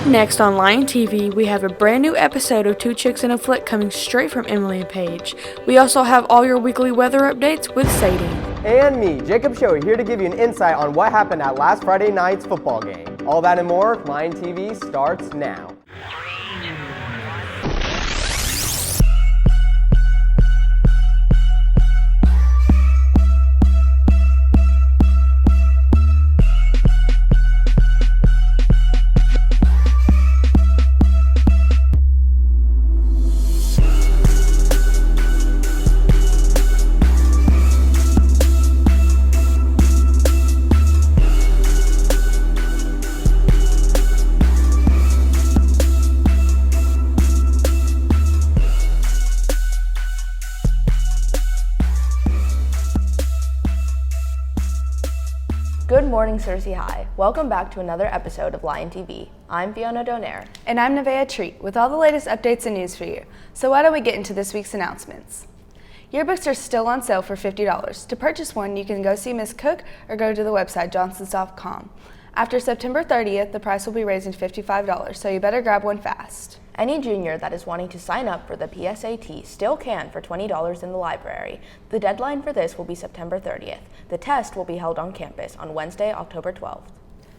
Next on Lion TV, we have a brand new episode of Two Chicks and a Flick coming straight from Emily and Paige. We also have all your weekly weather updates with Sadie. And me, Jacob Show, here to give you an insight on what happened at last Friday night's football game. All that and more, Lion TV starts now. Good morning, Searcy High. Welcome back to another episode of Lion TV. I'm Fiona Donaire. And I'm Nevaeh Treat with all the latest updates and news for you. So why don't we get into this week's announcements? Yearbooks are still on sale for $50. To purchase one, you can go see Miss Cook or go to the website johnsons.com. After September 30th, the price will be raised to $55, so you better grab one fast. Any junior that is wanting to sign up for the PSAT still can for $20 in the library. The deadline for this will be September 30th. The test will be held on campus on Wednesday, October 12th.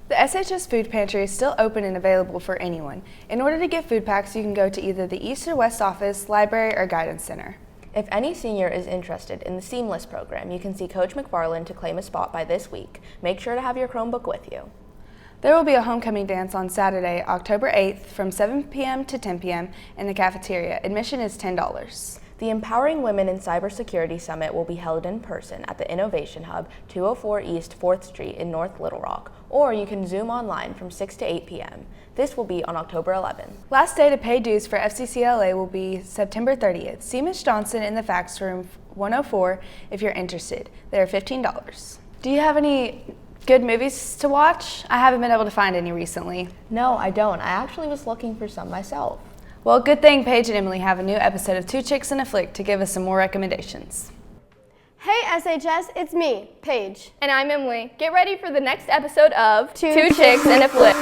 The SHS Food Pantry is still open and available for anyone. In order to get food packs, you can go to either the East or West office, library, or guidance center. If any senior is interested in the Seamless program, you can see Coach McFarland to claim a spot by this week. Make sure to have your Chromebook with you. There will be a homecoming dance on Saturday, October 8th from 7 p.m. to 10 p.m. in the cafeteria. Admission is $10. The Empowering Women in Cybersecurity Summit will be held in person at the Innovation Hub, 204 East 4th Street in North Little Rock, or you can Zoom online from 6 to 8 p.m. This will be on October 11th. Last day to pay dues for FCCLA will be September 30th. See Ms. Johnson in the fax room 104 if you're interested. They are $15. Do you have any good movies to watch? I haven't been able to find any recently. No, I don't. I actually was looking for some myself. Well, good thing Paige and Emily have a new episode of Two Chicks and a Flick to give us some more recommendations. Hey SHS, it's me, Paige. And I'm Emily. Get ready for the next episode of Two Chicks and a Flick.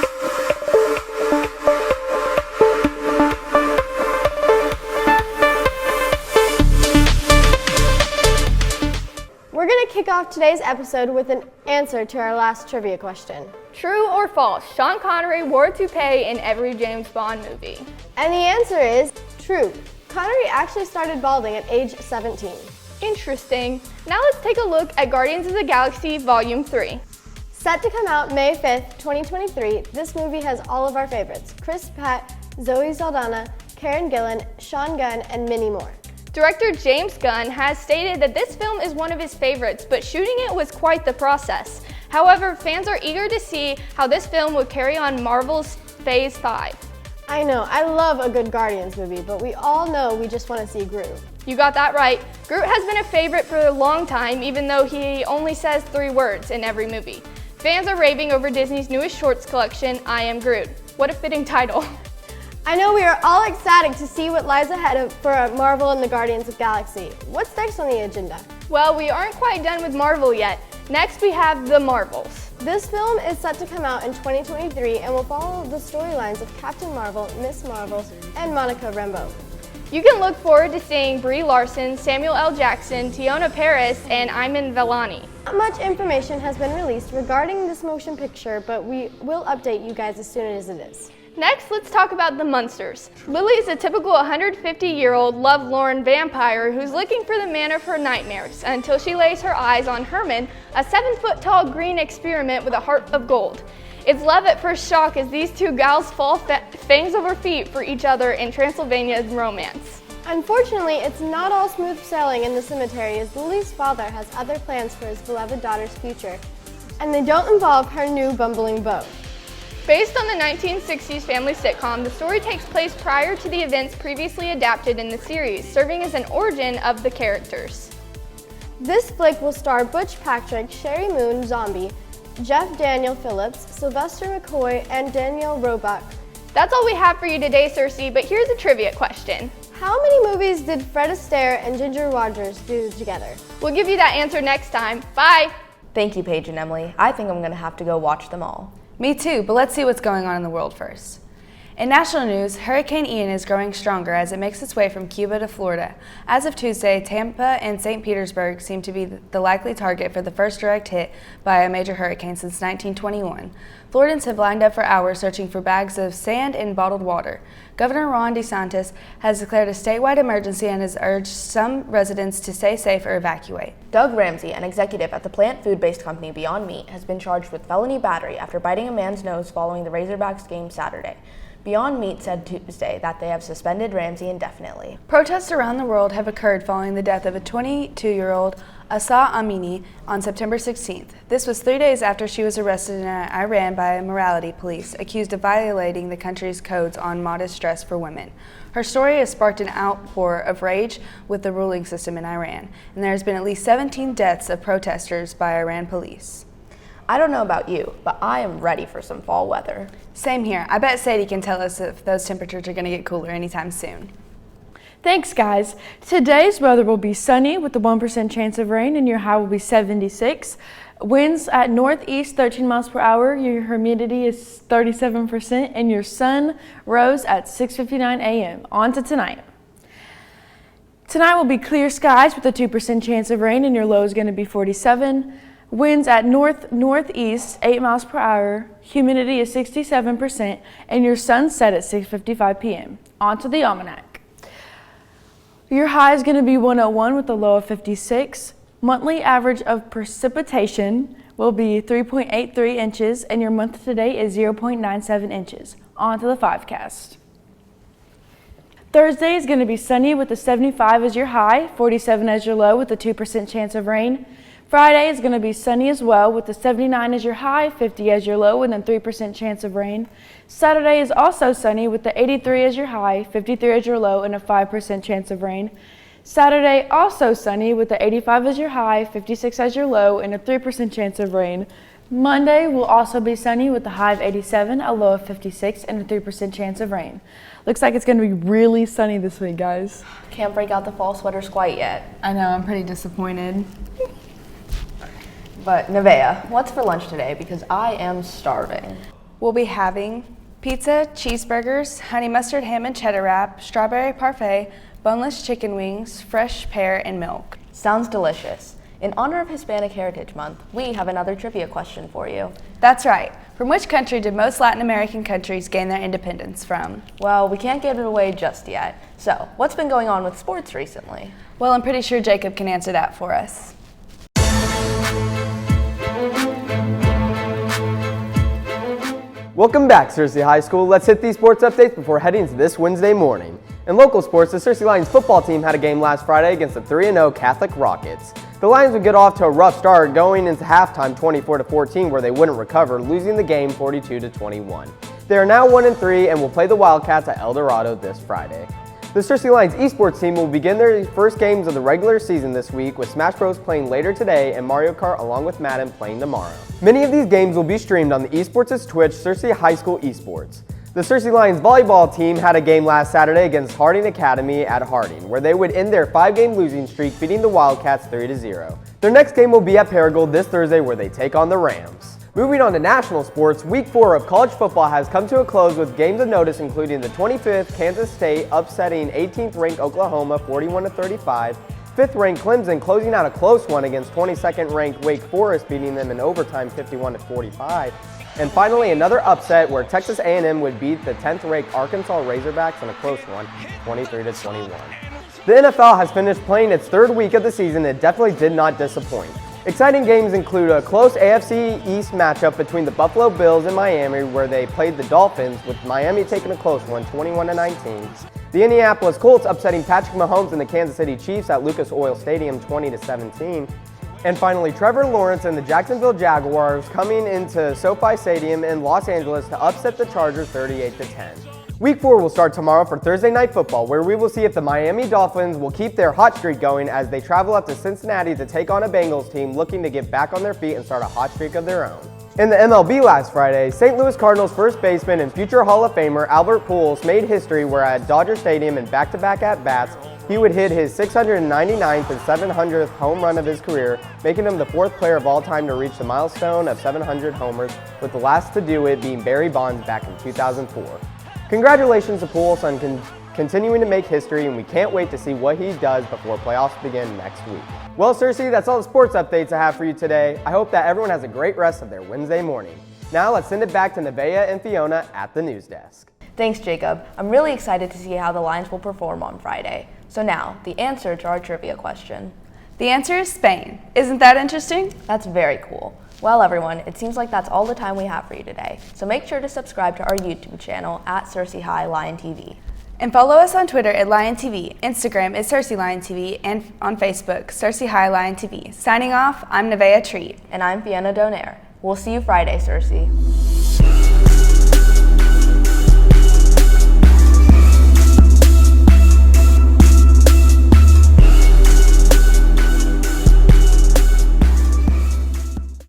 We're going to kick off today's episode with an answer to our last trivia question. True or false? Sean Connery wore a toupee in every James Bond movie. And the answer is true. Connery actually started balding at age 17. Interesting. Now let's take a look at Guardians of the Galaxy Volume 3. Set to come out May 5th, 2023, this movie has all of our favorites: Chris Pratt, Zoe Saldana, Karen Gillan, Sean Gunn, and many more. Director James Gunn has stated that this film is one of his favorites, but shooting it was quite the process. However, fans are eager to see how this film would carry on Marvel's Phase 5. I know, I love a good Guardians movie, but we all know we just want to see Groot. You got that right. Groot has been a favorite for a long time, even though he only says 3 words in every movie. Fans are raving over Disney's newest shorts collection, I Am Groot. What a fitting title. I know we are all excited to see what lies ahead for Marvel and the Guardians of the Galaxy. What's next on the agenda? Well, we aren't quite done with Marvel yet. Next, we have The Marvels. This film is set to come out in 2023 and will follow the storylines of Captain Marvel, Miss Marvel, and Monica Rambeau. You can look forward to seeing Brie Larson, Samuel L. Jackson, Tiona Paris, and Iman Vellani. Not much information has been released regarding this motion picture, but we will update you guys as soon as it is. Next, let's talk about the Munsters. Lily is a typical 150-year-old lovelorn vampire who's looking for the man of her nightmares until she lays her eyes on Herman, a 7-foot-tall green experiment with a heart of gold. It's love at first shock as these two gals fall fangs over feet for each other in Transylvanian romance. Unfortunately, it's not all smooth sailing in the cemetery as Lily's father has other plans for his beloved daughter's future, and they don't involve her new bumbling beau. Based on the 1960s family sitcom, the story takes place prior to the events previously adapted in the series, serving as an origin of the characters. This flick will star Butch Patrick, Sherry Moon Zombie, Jeff Daniel Phillips, Sylvester McCoy, and Danielle Roebuck. That's all we have for you today, Cersei, but here's a trivia question. How many movies did Fred Astaire and Ginger Rogers do together? We'll give you that answer next time. Bye! Thank you, Paige and Emily. I think I'm going to have to go watch them all. Me too, but let's see what's going on in the world first. In national news, Hurricane Ian is growing stronger as it makes its way from Cuba to Florida. As of Tuesday, Tampa and St. Petersburg seem to be the likely target for the first direct hit by a major hurricane since 1921. Floridians have lined up for hours searching for bags of sand and bottled water. Governor Ron DeSantis has declared a statewide emergency and has urged some residents to stay safe or evacuate. Doug Ramsey, an executive at the plant food-based company Beyond Meat, has been charged with felony battery after biting a man's nose following the Razorbacks game Saturday. Beyond Meat said Tuesday that they have suspended Ramsey indefinitely. Protests around the world have occurred following the death of a 22-year-old Asa Amini on September 16th. This was 3 days after she was arrested in Iran by morality police, accused of violating the country's codes on modest dress for women. Her story has sparked an outpour of rage with the ruling system in Iran, and there has been at least 17 deaths of protesters by Iran police. I don't know about you, but I am ready for some fall weather. Same here. I bet Sadie can tell us if those temperatures are going to get cooler anytime soon. Thanks, guys. Today's weather will be sunny with a 1% chance of rain, and your high will be 76. Winds at northeast 13 miles per hour. Your humidity is 37%, and your sun rose at 6:59 a.m. On to tonight. Tonight will be clear skies with a 2% chance of rain, and your low is going to be 47. Winds at northeast 8 miles per hour. Humidity is 67%, and your sun set at 6:55 p.m. On to the almanac. Your high is going to be 101 with a low of 56. Monthly average of precipitation will be 3.83 inches, and your month today is 0.97 inches. On to the 5cast. Thursday is going to be sunny with a 75 as your high, 47 as your low with a 2% chance of rain. Friday is going to be sunny as well with a 79 as your high, 50 as your low, and a 3% chance of rain. Saturday is also sunny with the 83 as your high, 53 as your low, and a 5% chance of rain. Saturday also sunny with the 85 as your high, 56 as your low, and a 3% chance of rain. Monday will also be sunny with a high of 87, a low of 56, and a 3% chance of rain. Looks like it's going to be really sunny this week, guys. Can't break out the fall sweaters quite yet. I know, I'm pretty disappointed. But Nevaeh, what's for lunch today? Because I am starving. We'll be having pizza, cheeseburgers, honey mustard ham and cheddar wrap, strawberry parfait, boneless chicken wings, fresh pear, and milk. Sounds delicious. In honor of Hispanic Heritage Month, we have another trivia question for you. That's right. From which country did most Latin American countries gain their independence from? Well, we can't give it away just yet. So, what's been going on with sports recently? Well, I'm pretty sure Jacob can answer that for us. Welcome back, Searcy High School. Let's hit these sports updates before heading to this Wednesday morning. In local sports, the Searcy Lions football team had a game last Friday against the 3-0 Catholic Rockets. The Lions would get off to a rough start going into halftime 24-14 where they wouldn't recover, losing the game 42-21. They are now 1-3 and will play the Wildcats at El Dorado this Friday. The Searcy Lions esports team will begin their first games of the regular season this week with Smash Bros playing later today and Mario Kart along with Madden playing tomorrow. Many of these games will be streamed on the esports' Twitch Searcy High School Esports. The Searcy Lions volleyball team had a game last Saturday against Harding Academy at Harding, where they would end their 5-game losing streak, beating the Wildcats 3-0. Their next game will be at Paragould this Thursday, where they take on the Rams. Moving on to national sports, Week 4 of college football has come to a close with games of notice including the 25th Kansas State upsetting 18th-ranked Oklahoma 41-35, 5th-ranked Clemson closing out a close one against 22nd-ranked Wake Forest beating them in overtime 51-45, and finally another upset where Texas A&M would beat the 10th-ranked Arkansas Razorbacks in a close one 23-21. The NFL has finished playing its third week of the season and it definitely did not disappoint. Exciting games include a close AFC East matchup between the Buffalo Bills and Miami where they played the Dolphins, with Miami taking a close one 21-19. The Indianapolis Colts upsetting Patrick Mahomes and the Kansas City Chiefs at Lucas Oil Stadium 20-17. And finally, Trevor Lawrence and the Jacksonville Jaguars coming into SoFi Stadium in Los Angeles to upset the Chargers 38-10. Week 4 will start tomorrow for Thursday Night Football, where we will see if the Miami Dolphins will keep their hot streak going as they travel up to Cincinnati to take on a Bengals team looking to get back on their feet and start a hot streak of their own. In the MLB last Friday, St. Louis Cardinals first baseman and future Hall of Famer Albert Pujols made history where at Dodger Stadium in back-to-back at-bats, he would hit his 699th and 700th home run of his career, making him the 4th player of all time to reach the milestone of 700 homers, with the last to do it being Barry Bonds back in 2004. Congratulations to Pools on continuing to make history, and we can't wait to see what he does before playoffs begin next week. Well, Cersei, that's all the sports updates I have for you today. I hope that everyone has a great rest of their Wednesday morning. Now let's send it back to Nevaeh and Fiona at the news desk. Thanks, Jacob. I'm really excited to see how the Lions will perform on Friday. So now, the answer to our trivia question. The answer is Spain. Isn't that interesting? That's very cool. Well, everyone, it seems like that's all the time we have for you today. So make sure to subscribe to our YouTube channel at Cersei High Lion TV. And follow us on Twitter at Lion TV, Instagram is Cersei Lion TV, and on Facebook, Cersei High Lion TV. Signing off, I'm Nevaeh Treat. And I'm Fiona Donaire. We'll see you Friday, Cersei.